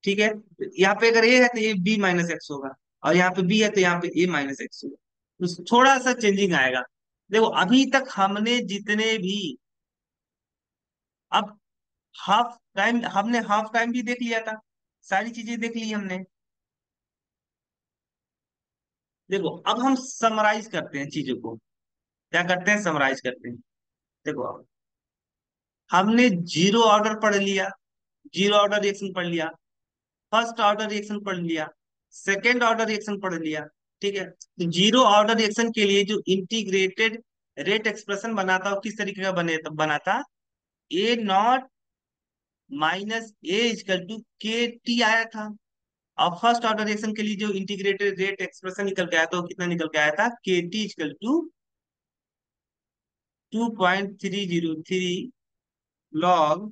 ठीक है, यहाँ पे अगर ए है तो ये बी माइनस एक्स होगा, और यहाँ पे बी है तो यहाँ पे ए माइनस एक्स होगा। तो थोड़ा सा चेंजिंग आएगा। देखो अभी तक हमने जितने भी, अब हाफ टाइम, हमने हाफ टाइम भी देख लिया था, सारी चीजें देख ली हमने। देखो अब हम समराइज करते हैं चीजों को, क्या करते हैं, समराइज करते हैं। देखो अब हमने जीरो ऑर्डर पढ़ लिया, जीरो ऑर्डर रिएक्शन पढ़ लिया, फर्स्ट ऑर्डर रिएक्शन पढ़ लिया, सेकेंड ऑर्डर रिएक्शन पढ़ लिया। ठीक है, तो जीरो ऑर्डर रिएक्शन के लिए जो इंटीग्रेटेड रेट एक्सप्रेशन बनाता हो किस तरीके का बनाता, A not minus A equal to के टी आया था। और फर्स्ट ऑर्डर रिएक्शन के लिए जो इंटीग्रेटेड रेट एक्सप्रेशन निकल के आया था वो कितना निकल के आया था, k t equal to 2.303 log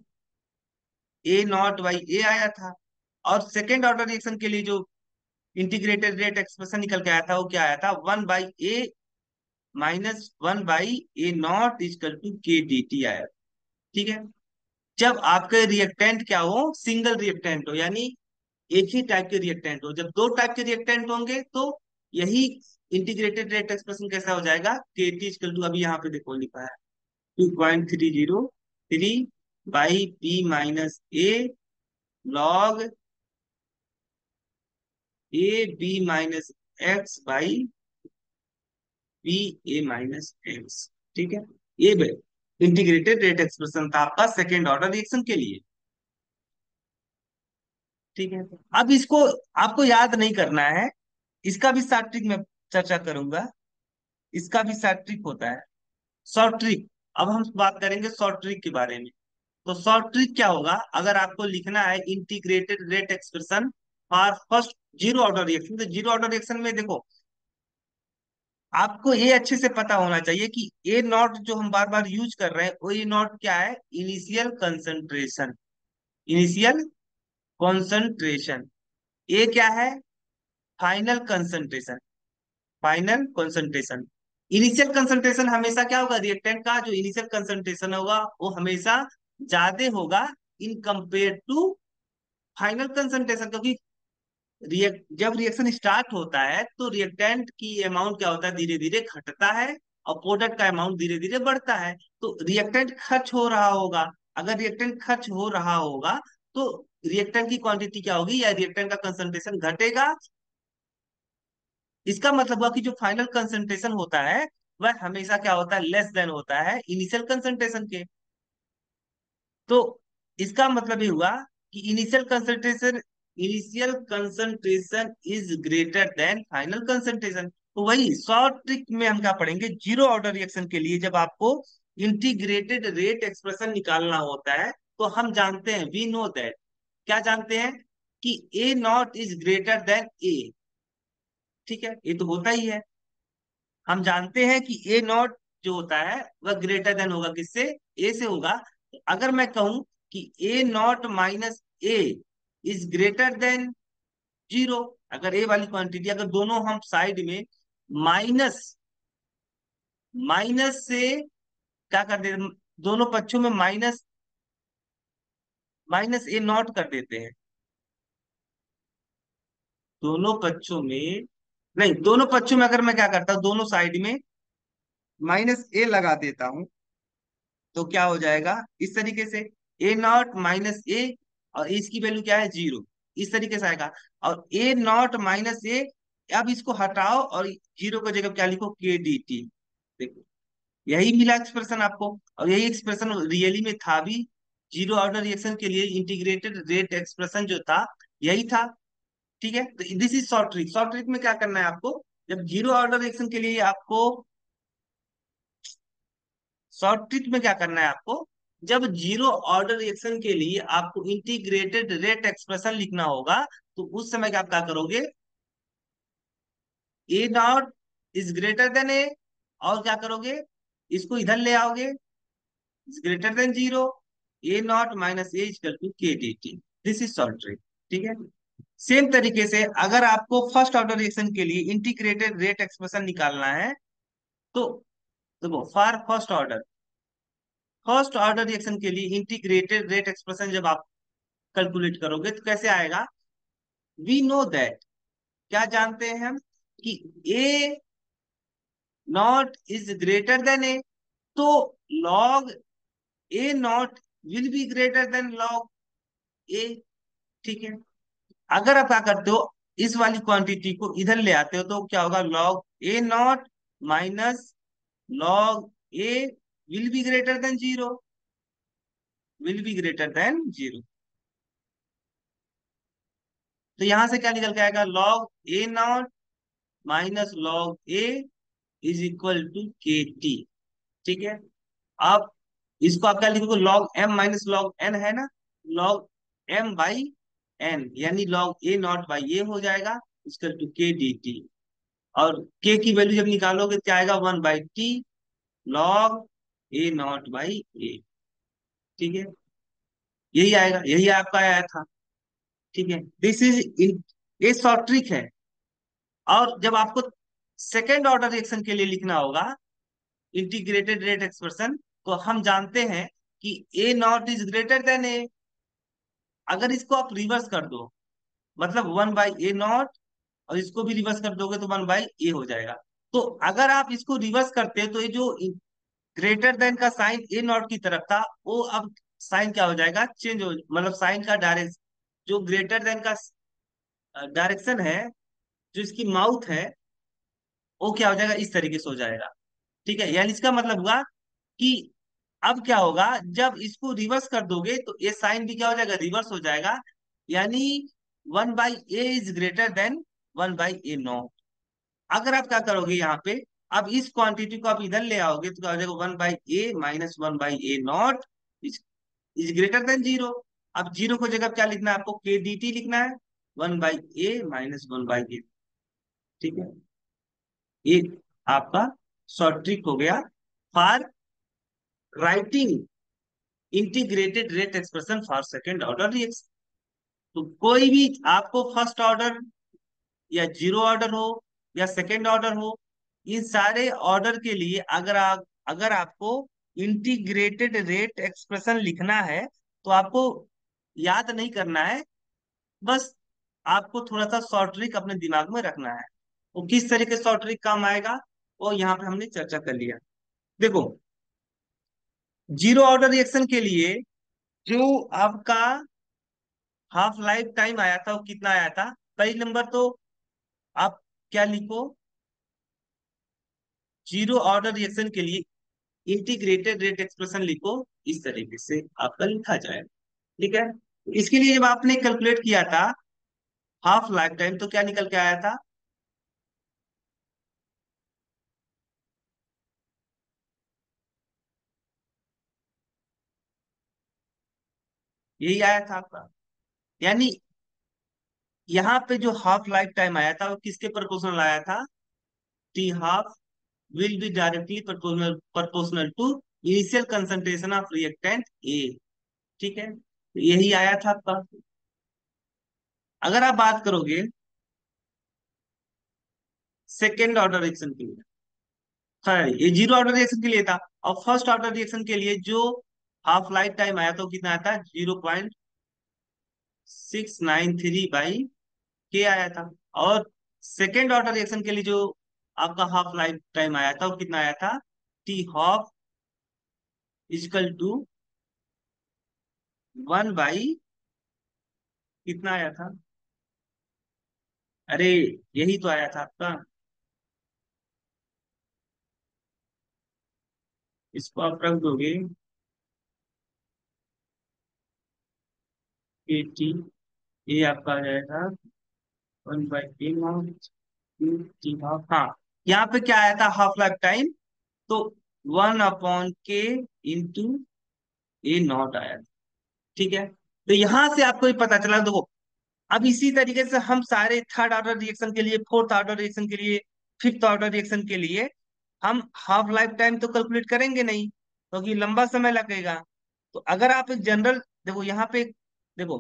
A not by A आया था। और सेकेंड ऑर्डर रिएक्शन के लिए जो इंटीग्रेटेड रेट एक्सप्रेशन निकल के आया था वो क्या आया था, 1/a - 1/a not equal to के डी टी आया। ठीक है, जब आपके रिएक्टेंट क्या हो, सिंगल रिएक्टेंट हो, यानी एक ही टाइप के रिएक्टेंट हो। जब दो टाइप के रिएक्टेंट होंगे तो यही इंटीग्रेटेड रेट एक्सप्रेशन कैसा हो जाएगा, के टी इक्वल टू, अभी यहाँ पे देखो लिखा है 2.303 by P minus A log A B minus X by P A minus x. ठीक है, ये इंटीग्रेटेड रेट एक्सप्रेशन था आपका सेकेंड ऑर्डर रिएक्शन के लिए। ठीक है, अब इसको आपको याद नहीं करना है, इसका भी शॉर्ट ट्रिक मैं चर्चा करूंगा। इसका भी शॉर्ट ट्रिक होता है, शॉर्ट ट्रिक। अब हम बात करेंगे शॉर्ट ट्रिक के बारे में। तो शॉर्ट ट्रिक क्या होगा, अगर आपको लिखना है integrated rate expression for first zero order reaction, तो जीरो ऑर्डर रिएक्शन में देखो, आपको ये अच्छे से पता होना चाहिए कि ए नॉट जो हम बार बार यूज कर रहे हैं, वो ए नॉट क्या है, initial concentration. Initial concentration. A क्या है, final concentration. Final concentration. Initial concentration हमेशा क्या होगा, रिएक्टेंट का जो इनिशियल कंसंट्रेशन होगा वो हमेशा ज्यादा होगा in compare to final concentration, क्योंकि जब रिएक्शन स्टार्ट होता है तो रिएक्टेंट की अमाउंट क्या होता है, धीरे धीरे घटता है, और प्रोडक्ट का अमाउंट धीरे धीरे बढ़ता है। तो रिएक्टेंट खर्च हो रहा होगा। अगर रिएक्टेंट खर्च हो रहा होगा तो रिएक्टेंट की क्वांटिटी क्या होगी, या रिएक्टेंट का कंसंट्रेशन घटेगा। इसका मतलब हुआ कि जो फाइनल कंसंट्रेशन होता है वह हमेशा क्या होता है, लेस देन होता है इनिशियल कंसंट्रेशन के। तो इसका मतलब ये हुआ कि initial concentration is greater then final concentration. तो वही शॉर्ट ट्रिक में हम क्या पढ़ेंगे, जीरो ऑर्डर रिएक्शन के लिए जब आपको इंटीग्रेटेड रेट एक्सप्रेशन निकालना होता है, तो हम जानते हैं, वी नो दैट, क्या जानते हैं कि A naught is greater than ए। ठीक है, ये तो होता ही है। हम जानते हैं कि ए नॉट जो होता है वह ग्रेटर देन होगा, किससे, ए से होगा। तो अगर मैं कहूं कि A not minus A is greater than zero, अगर ए वाली क्वांटिटी, अगर दोनों हम साइड में माइनस माइनस से क्या कर देते, दोनों पक्षों में माइनस माइनस ए नॉट कर देते हैं, दोनों पक्षों में, नहीं, दोनों पक्षों में अगर मैं क्या करता हूं, दोनों साइड में माइनस ए लगा देता हूं, तो क्या हो जाएगा इस तरीके से, ए नॉट माइनस ए, और इसकी वैल्यू क्या है, जीरो। इस तरीके से आएगा। और ए नॉट माइनस ए, अब इसको हटाओ और जीरो की जगह क्या लिखो, के डी टी। देखो, यही मिला एक्सप्रेशन आपको, और यही एक्सप्रेशन रियली में था भी। जीरो ऑर्डर रिएक्शन के लिए इंटीग्रेटेड रेट एक्सप्रेशन जो था, यही था। ठीक है, तो this is short trick. Short trick में क्या करना है आपको, जब जीरो ऑर्डर रिएक्शन के लिए आपको, शॉर्ट ट्रिक में क्या करना है आपको, जब जीरो ऑर्डर रिएक्शन के लिए आपको इंटीग्रेटेड रेट एक्सप्रेशन लिखना होगा, तो उस समय क्या आप क्या करोगे, A naught is greater than A, और क्या करोगे, इसको इधर ले आओगे, is greater than zero, A not minus A equal to के D t. This is short trick. ठीक है, सेम तरीके से अगर आपको फर्स्ट ऑर्डर रिएक्शन के लिए इंटीग्रेटेड रेट एक्सप्रेशन निकालना है, तो देखो, फॉर फर्स्ट ऑर्डर रिएक्शन के लिए इंटीग्रेटेड रेट एक्सप्रेशन जब आप कैलकुलेट करोगे तो कैसे आएगा, वी नो दैट, क्या जानते हैं हम, कि A naught is greater than A, तो log A naught will be greater than log A. ठीक है, अगर आप क्या करते हो, इस वाली क्वांटिटी को इधर ले आते हो, तो क्या होगा, log A not minus log A will be greater than zero, will be greater than zero. तो यहां से क्या निकल के आएगा, log A not minus log A is equal to के टी। ठीक है, आप इसको आप क्या लिखोगे, log M minus log N है ना, लॉग एम बाई एन, यानी log A not by A हो जाएगा, इक्वल टू के डी टी। और के की वैल्यू जब निकालोगे तो क्या आएगा, 1/t log A not by A. ठीक है, यही आएगा, यही आपका आया था। ठीक है, दिस इज इन, ये शॉर्ट ट्रिक है। और जब आपको सेकेंड ऑर्डर रिएक्शन के लिए लिखना होगा इंटीग्रेटेड रेट एक्सप्रेशन, तो हम जानते हैं कि A naught is greater than ए। अगर इसको आप रिवर्स कर दो, मतलब 1/a0, और इसको भी रिवर्स कर दोगे तो 1/a हो जाएगा। तो अगर आप इसको रिवर्स करते हैं तो ये जो ग्रेटर देन का साइन ए नॉट की तरफ था, वो अब साइन क्या हो जाएगा, चेंज हो, मतलब साइन का डायरेक्शन, जो ग्रेटर देन का डायरेक्शन है, जो इसकी माउथ है, वो क्या हो जाएगा, इस तरीके से हो जाएगा। ठीक है, यानी इसका मतलब हुआ कि अब क्या होगा, जब इसको रिवर्स कर दोगे तो ये साइन भी क्या हो जाएगा, रिवर्स हो जाएगा। यानी 1/a is greater then 1/a0। अगर आप क्या करोगे यहाँ पे, अब इस क्वांटिटी को आप इधर ले आओगे तो क्या हो जाएगा, 1/a minus 1/a0 is greater then 0। अब जीरो को जगह क्या लिखना है आपको, के डी टी लिखना है, 1/a माइनस 1/a। ठीक है, ये आपका शॉर्ट ट्रिक हो गया for writing integrated rate expression for second order reaction. तो कोई भी आपको फर्स्ट ऑर्डर या जीरो ऑर्डर हो या सेकेंड ऑर्डर हो, इन सारे ऑर्डर के लिए अगर आपको इंटीग्रेटेड रेट एक्सप्रेशन लिखना है तो आपको याद नहीं करना है, बस आपको थोड़ा सा शॉर्ट ट्रिक अपने दिमाग में रखना है। वो किस तरीके से शॉर्ट ट्रिक काम आएगा, वो यहाँ पे हमने चर्चा कर लिया। देखो, जीरो ऑर्डर रिएक्शन के लिए जो आपका हाफ लाइफ टाइम आया था वो कितना आया था, पहली नंबर तो आप क्या लिखो, जीरो ऑर्डर रिएक्शन के लिए इंटीग्रेटेड रेट एक्सप्रेशन लिखो, इस तरीके से आपका लिखा जाए। ठीक है, इसके लिए जब आपने कैलकुलेट किया था हाफ लाइफ टाइम तो क्या निकल के आया था, यही आया था आपका। यानी यहाँ पे जो हाफ लाइफ टाइम आया था वो किसके प्रोपोर्शनल आया था, T half will be directly proportional proportional to initial concentration of reactant A. ठीक है, तो यही आया था आपका। अगर आप बात करोगे सेकेंड ऑर्डर रिएक्शन के लिए, हाँ ये जीरो ऑर्डर रिएक्शन के लिए था, और फर्स्ट ऑर्डर रिएक्शन के लिए जो हाफ लाइफ टाइम आया था वो कितना आया था, 0.693/k आया था। और सेकेंड ऑर्डर रिएक्शन के लिए जो आपका हाफ लाइफ टाइम आया था वो कितना आया था, टी हाफ इजकल टू 1/, कितना आया था, अरे यही तो आया था आपका। इसको आप रख दोगे, ए टी, ये आपका आ जाएगा 1/a, टी हाफ, हाँ। यहाँ पे क्या आया था हाफ लाइफ टाइम, तो 1/k इंटू ए नॉट आया था। ठीक है, तो यहां से आपको ये पता चला, देखो अब इसी तरीके से हम सारे थर्ड ऑर्डर रिएक्शन के लिए, फोर्थ ऑर्डर रिएक्शन के लिए, फिफ्थ ऑर्डर रिएक्शन के लिए हम हाफ लाइफ टाइम तो कैलकुलेट करेंगे नहीं, क्योंकि लंबा समय लगेगा। तो अगर आप एक जनरल, देखो यहाँ पे देखो,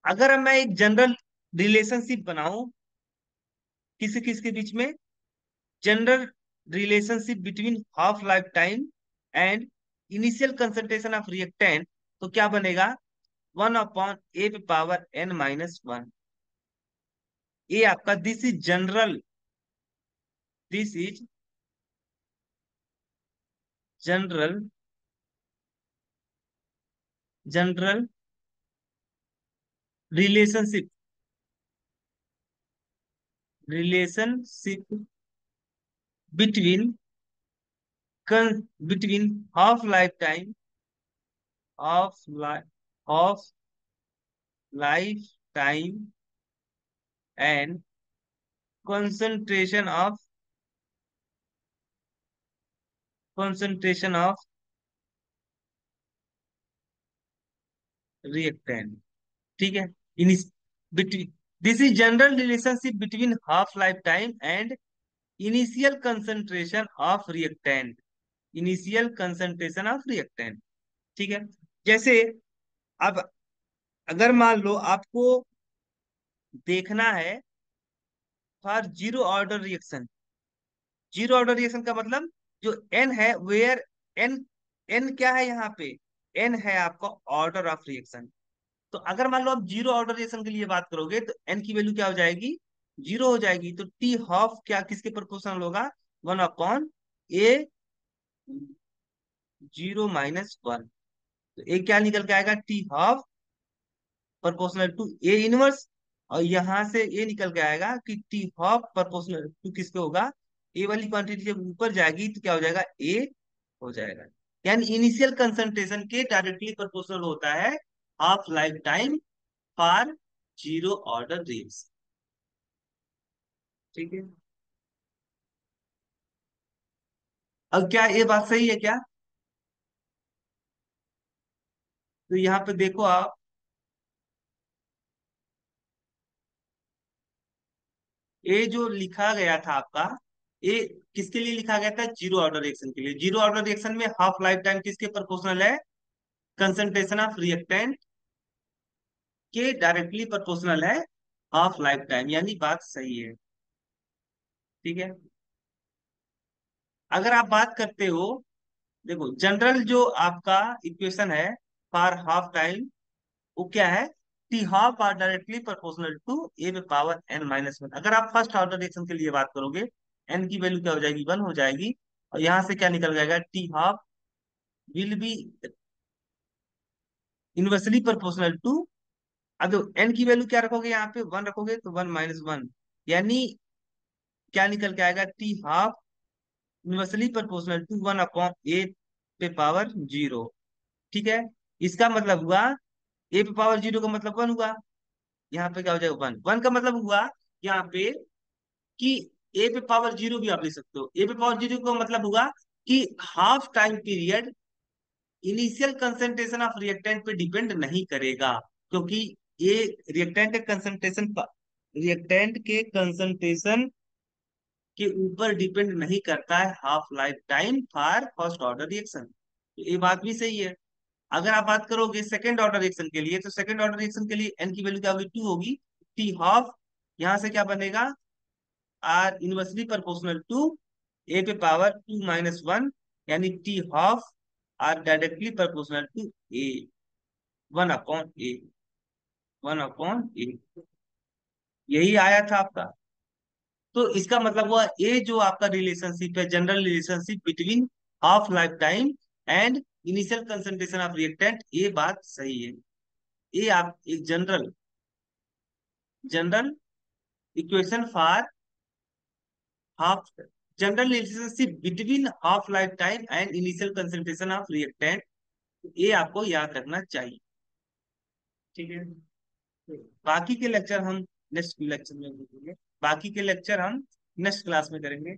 अगर मैं एक जनरल रिलेशनशिप बनाऊं किसी किसके बीच में, general relationship between half life time and initial concentration of reactant, तो क्या बनेगा, 1/a⁻n−1। ये आपका this is general, this is general, general relationship, relationship between between half life time of of life time and concentration of concentration of reactant. ठीक है, in between, this is general relationship between half life time and initial concentration of reactant, initial concentration of reactant. ठीक है, जैसे अब अगर मान लो आपको देखना है for zero order reaction, zero order reaction का मतलब जो एन है, वेयर एन एन क्या है यहाँ पे? एन है आपका ऑर्डर ऑफ रिएक्शन। तो अगर मान लो आप जीरो ऑर्डर रिएक्शन के लिए बात करोगे तो एन की वैल्यू क्या हो जाएगी? जीरो हो जाएगी। तो टी हाफ क्या किसके प्रोपोर्शनल होगा? One upon A zero minus one. तो ए क्या निकल के आएगा? T half proportional to A inverse. और यहां से ए निकल के आएगा कि टी हाफ प्रोपोर्शनल टू किसके होगा? ए वाली क्वांटिटी जब ऊपर जाएगी तो क्या हो जाएगा? ए हो जाएगा। यानी इनिशियल कंसंट्रेशन के डायरेक्टली प्रोपोर्शनल होता है half life time for zero order reaction. ठीक है। अब क्या ये बात सही है क्या? तो यहाँ पे देखो आप, ये जो लिखा गया था आपका, ये किसके लिए लिखा गया था? जीरो ऑर्डर रिएक्शन के लिए। जीरो ऑर्डर रिएक्शन में हाफ लाइफ टाइम किसके प्रोपोर्शनल है? कंसंट्रेशन ऑफ रिएक्टेंट के डायरेक्टली प्रोपोर्शनल है हाफ लाइफ टाइम, यानी बात सही है। ठीक है। अगर आप बात करते हो, देखो जनरल जो आपका इक्वेशन है फॉर हाफ टाइम, वो क्या है? T half are directly proportional to A पे पावर एन माइनस वन। अगर आप फर्स्ट ऑर्डर रिएक्शन के लिए बात करोगे, एन की वैल्यू क्या हो जाएगी? वन हो जाएगी। और यहाँ से क्या निकल जाएगा? T half will be inversely proportional to, अब एन की वैल्यू क्या रखोगे? यहाँ पे वन रखोगे तो वन माइनस वन, यानी क्या निकल के आएगा? T half inversely proportional to one upon A पे पावर जीरो। ठीक है। इसका मतलब हुआ ए पे पावर जीरो का मतलब वन हुआ। यहाँ पे क्या हो जाएगा? वन। वन का मतलब हुआ यहाँ पे कि ए पे पावर जीरो भी आप ले सकते हो। ए पे पावर जीरो का मतलब हुआ कि half time period initial concentration of reactant पे डिपेंड नहीं करेगा, क्योंकि ये रिएक्टेंट के कंसंट्रेशन के ऊपर डिपेंड नहीं करता है half life time for first order reaction. तो ये बात भी सही है। अगर आप बात करोगे सेकंड ऑर्डर रिएक्शन के लिए, तो सेकंड ऑर्डर रिएक्शन के लिए एन की वैल्यू क्या होगी? टू होगी। टी हाफ यहाँ से क्या बनेगा? Are inversely proportional to A पे पावर टू माइनस वन, यानी t half are directly proportional to A, one upon A, one upon A. यही आया था आपका। तो इसका मतलब हुआ ये जो आपका रिलेशनशिप है, general relationship between half life time and initial concentration of reactant, ये बात सही है। ये आप एक general general equation for half, general relationship between half life time and initial concentration of reactant, ये आपको याद रखना चाहिए। ठीक है। तो बाकी के लेक्चर हम नेक्स्ट लेक्चर में देखेंगे। बाकी के लेक्चर हम नेक्स्ट क्लास में करेंगे।